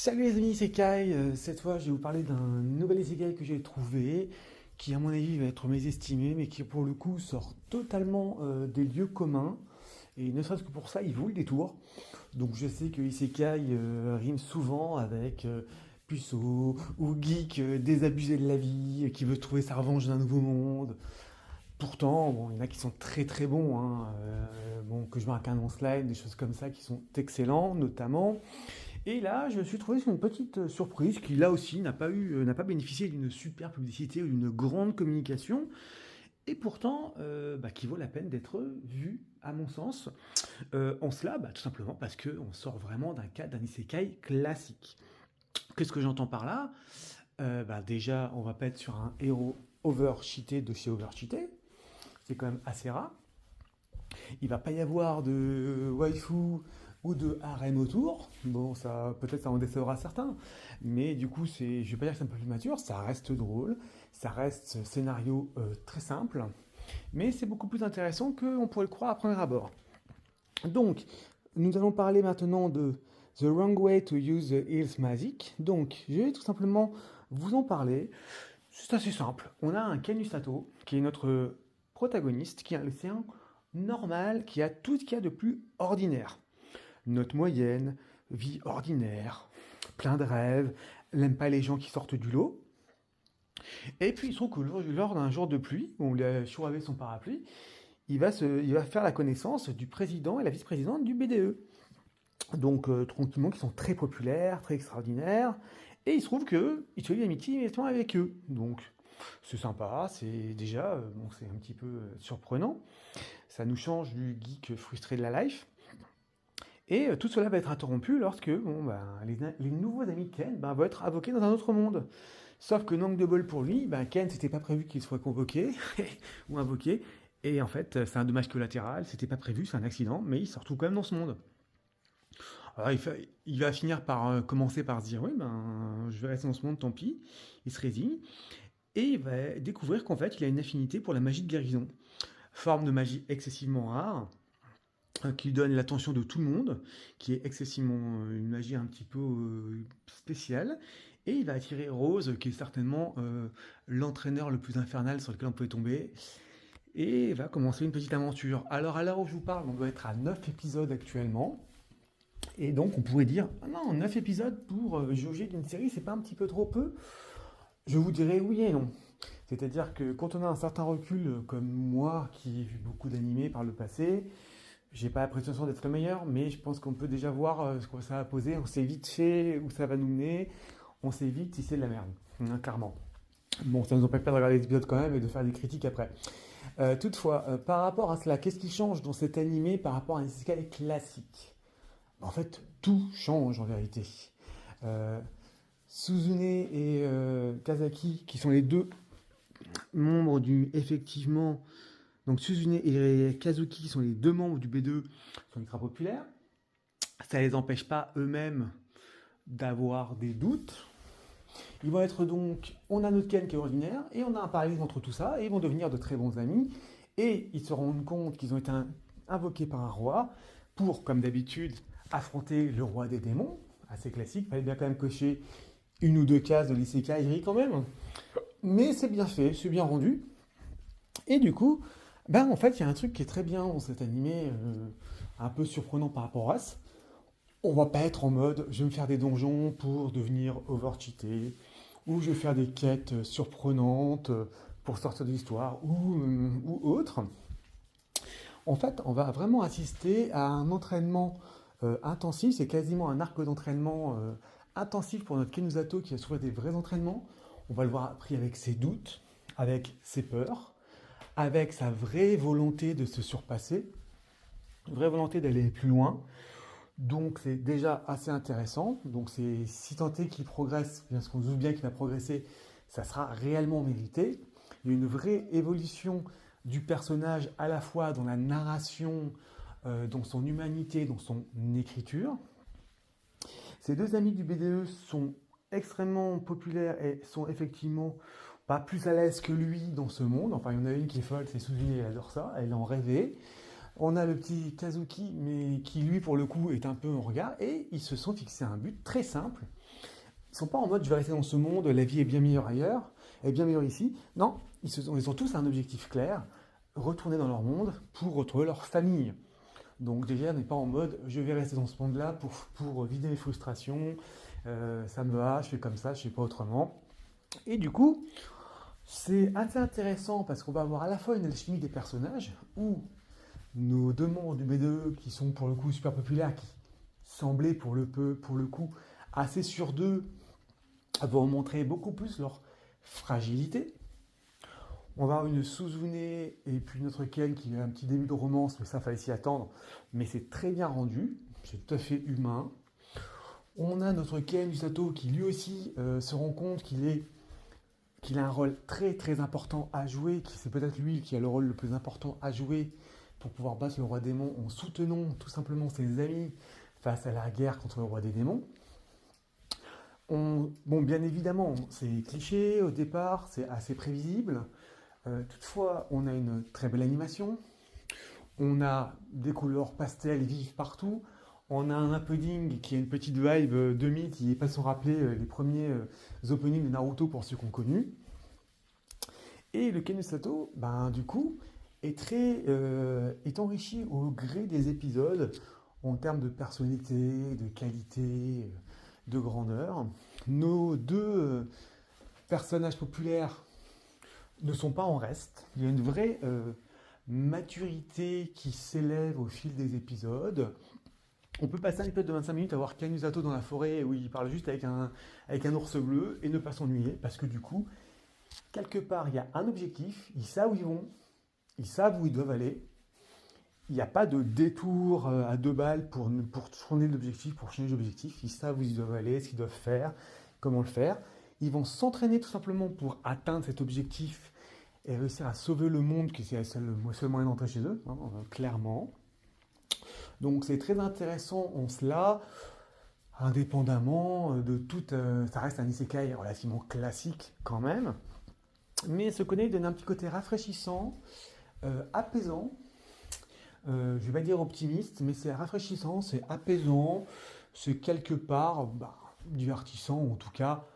Salut les amis, c'est Kai. Cette fois, je vais vous parler d'un nouvel isekai que j'ai trouvé, qui à mon avis va être mésestimé, mais qui pour le coup sort totalement des lieux communs. Et ne serait-ce que pour ça, il vaut le détour. Donc je sais que isekai rime souvent avec puceau ou geek désabusé de la vie, qui veut trouver sa revanche d'un nouveau monde. Pourtant, bon, il y en a qui sont très très bons, hein, bon, que je marque un non-slide, des choses comme ça qui sont excellents, notamment. Et là, je me suis trouvé sur une petite surprise qui, là aussi, n'a pas bénéficié d'une super publicité ou d'une grande communication, et pourtant, qui vaut la peine d'être vu, à mon sens. En cela, tout simplement parce qu'on sort vraiment d'un isekai classique. Qu'est-ce que j'entends par là? Déjà, on va pas être sur un héros over-cheaté de chez over-cheaté, c'est quand même assez rare. Il va pas y avoir de waifu ou de harem autour. Bon, ça peut-être ça en décevra certains, mais du coup, je vais pas dire que c'est un peu plus mature, ça reste drôle, ça reste scénario très simple, mais c'est beaucoup plus intéressant qu'on pourrait le croire à premier abord. Donc, nous allons parler maintenant de The Wrong Way to Use the Heels Magic. Donc, je vais tout simplement vous en parler. C'est assez simple. On a un Ken Usato, qui est notre protagoniste, qui est un lycéen normal, qui a tout ce qu'il y a de plus ordinaire. Note moyenne, vie ordinaire, plein de rêves, n'aime pas les gens qui sortent du lot. Et puis il se trouve que lors d'un jour de pluie, où on lui a suravé son parapluie, il va faire la connaissance du président et la vice-présidente du BDE. Donc tranquillement, qui sont très populaires, très extraordinaires. Et il se trouve qu'il se lie d'amitié immédiatement avec eux. Donc c'est sympa, c'est déjà, bon, c'est un petit peu surprenant. Ça nous change du geek frustré de la life. Et tout cela va être interrompu lorsque les nouveaux amis de Ken vont être invoqués dans un autre monde. Sauf que manque de bol pour lui, Ken, c'était pas prévu qu'il soit convoqué ou invoqué. Et en fait, c'est un dommage collatéral, c'était pas prévu, c'est un accident, mais il se retrouve quand même dans ce monde. Alors il va finir par commencer par se dire oui, je vais rester dans ce monde, tant pis. Il se résigne. Et il va découvrir qu'en fait, il a une affinité pour la magie de guérison. Forme de magie excessivement rare, qui lui donne l'attention de tout le monde, qui est excessivement une magie un petit peu spéciale. Et il va attirer Rose, qui est certainement l'entraîneur le plus infernal sur lequel on peut tomber. Et il va commencer une petite aventure. Alors à l'heure où je vous parle, on doit être à 9 épisodes actuellement. Et donc on pourrait dire, ah non, 9 épisodes pour jauger d'une série, c'est pas un petit peu trop peu? Je vous dirais oui et non. C'est-à-dire que quand on a un certain recul, comme moi, qui ai vu beaucoup d'animés par le passé, j'ai pas la prétention d'être le meilleur, mais je pense qu'on peut déjà voir ce que ça va poser. On sait vite fait où ça va nous mener. On sait vite si c'est de la merde, hein, clairement. Bon, ça ne nous empêche pas de regarder l'épisode quand même et de faire des critiques après. Toutefois, par rapport à cela, qu'est-ce qui change dans cet animé par rapport à un isekai classique? En fait, tout change en vérité. Euh, Suzune et Kazaki, qui sont les deux membres du, effectivement, donc Suzune et Kazuki, qui sont les deux membres du B2, sont ultra populaires. Ça ne les empêche pas eux-mêmes d'avoir des doutes. Ils vont être donc, on a notre Ken qui est ordinaire, et on a un parallélisme entre tout ça, et ils vont devenir de très bons amis, et ils se rendent compte qu'ils ont été invoqués par un roi, pour, comme d'habitude, affronter le roi des démons, assez classique, il fallait bien quand même cocher une ou deux cases de l'isekai quand même, mais c'est bien fait, c'est bien rendu, et du coup, en fait, il y a un truc qui est très bien dans cet animé, un peu surprenant par rapport à ça. On va pas être en mode je vais me faire des donjons pour devenir over-cheaté, ou je vais faire des quêtes surprenantes pour sortir de l'histoire, ou autre. En fait, on va vraiment assister à un entraînement intensif, c'est quasiment un arc d'entraînement intensif pour notre Kenusato qui a souffert des vrais entraînements. On va le voir appris avec ses doutes, avec ses peurs, avec sa vraie volonté de se surpasser, vraie volonté d'aller plus loin. Donc c'est déjà assez intéressant. Donc c'est si tant est qu'il progresse, parce qu'on se doute bien qu'il va progresser, ça sera réellement mérité. Il y a une vraie évolution du personnage à la fois dans la narration, dans son humanité, dans son écriture. Ces deux amis du BDE sont extrêmement populaires et sont effectivement pas plus à l'aise que lui dans ce monde. Enfin, il y en a une qui est folle, c'est Suzune, elle adore ça, elle en rêvait. On a le petit Kazuki, mais qui lui, pour le coup, est un peu en regard, et ils se sont fixés un but très simple. Ils sont pas en mode je vais rester dans ce monde, la vie est bien meilleure ailleurs, elle est bien meilleure ici. Non, ils ont tous un objectif clair, retourner dans leur monde pour retrouver leur famille. Donc déjà, on n'est pas en mode je vais rester dans ce monde-là pour vider mes frustrations, ça me va, je fais comme ça, je fais pas autrement. Et du coup, c'est assez intéressant parce qu'on va avoir à la fois une alchimie des personnages, où nos deux membres du B2 qui sont pour le coup super populaires, qui semblaient pour le coup assez sur d'eux, vont montrer beaucoup plus leur fragilité. On va avoir une Suzune et puis notre Ken qui a un petit début de romance, mais ça fallait s'y attendre. Mais c'est très bien rendu, c'est tout à fait humain. On a notre Ken Usato qui lui aussi se rend compte qu'il a un rôle très très important à jouer, que c'est peut-être lui qui a le rôle le plus important à jouer pour pouvoir battre le roi démon en soutenant tout simplement ses amis face à la guerre contre le roi des démons. Bon, bien évidemment, c'est cliché au départ, c'est assez prévisible. Toutefois, on a une très belle animation. On a des couleurs pastel vives partout. On a un opening qui a une petite vibe 2000 qui n'est pas sans rappeler les premiers openings de Naruto pour ceux qu'on connu. Et le Ken Sato, ben, du coup, est enrichi au gré des épisodes en termes de personnalité, de qualité, de grandeur. Nos deux personnages populaires ne sont pas en reste. Il y a une vraie maturité qui s'élève au fil des épisodes. On peut passer un épisode de 25 minutes à voir Kanusato dans la forêt où il parle juste avec un ours bleu et ne pas s'ennuyer parce que du coup, quelque part, il y a un objectif, ils savent où ils vont, ils savent où ils doivent aller. Il n'y a pas de détour à deux balles pour tourner l'objectif, pour changer l'objectif. Ils savent où ils doivent aller, ce qu'ils doivent faire, comment le faire. Ils vont s'entraîner tout simplement pour atteindre cet objectif et réussir à sauver le monde, qui c'est le seul moyen d'entrer chez eux, hein, clairement. Donc c'est très intéressant en cela, indépendamment de tout. Ça reste un isekai relativement classique quand même. Mais ce connaît donne un petit côté rafraîchissant, apaisant. Je ne vais pas dire optimiste, mais c'est rafraîchissant, c'est apaisant, c'est quelque part divertissant, ou en tout cas,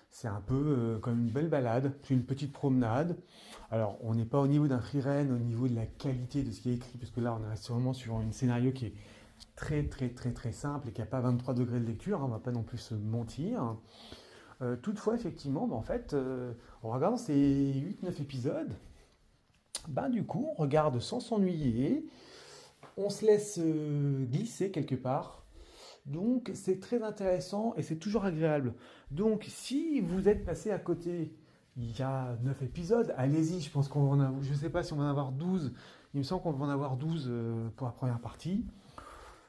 c'est un peu comme une belle balade, c'est une petite promenade. Alors, on n'est pas au niveau d'un freerun, au niveau de la qualité de ce qui est écrit, parce que là, on reste vraiment sur un scénario qui est très très très très simple et qui n'a pas 23 degrés de lecture, hein, on ne va pas non plus se mentir. Toutefois, effectivement, en fait, en regardant ces 8-9 épisodes, du coup, on regarde sans s'ennuyer, on se laisse glisser quelque part. Donc c'est très intéressant et c'est toujours agréable. Donc si vous êtes passé à côté, il y a 9 épisodes, allez-y, je pense qu'on va en avoir, je ne sais pas si on va en avoir 12, il me semble qu'on va en avoir 12 pour la première partie.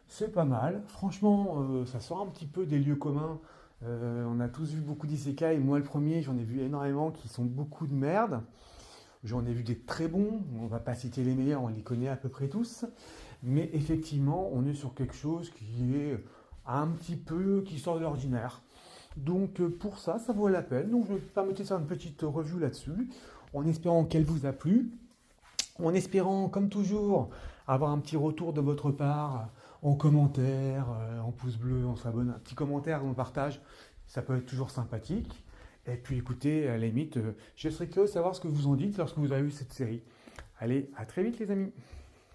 C'est pas mal, franchement ça sort un petit peu des lieux communs. On a tous vu beaucoup d'isekai, moi le premier j'en ai vu énormément qui sont beaucoup de merde. J'en ai vu des très bons, on ne va pas citer les meilleurs, on les connaît à peu près tous. Mais effectivement, on est sur quelque chose qui est un petit peu qui sort de l'ordinaire. Donc pour ça, ça vaut la peine. Donc je me permettez de faire une petite review là-dessus, en espérant qu'elle vous a plu, en espérant, comme toujours, avoir un petit retour de votre part en commentaire, en pouce bleu, en s'abonne, un petit commentaire, en partage, ça peut être toujours sympathique. Et puis écoutez, à la limite, je serais curieux de savoir ce que vous en dites lorsque vous avez vu cette série. Allez, à très vite les amis.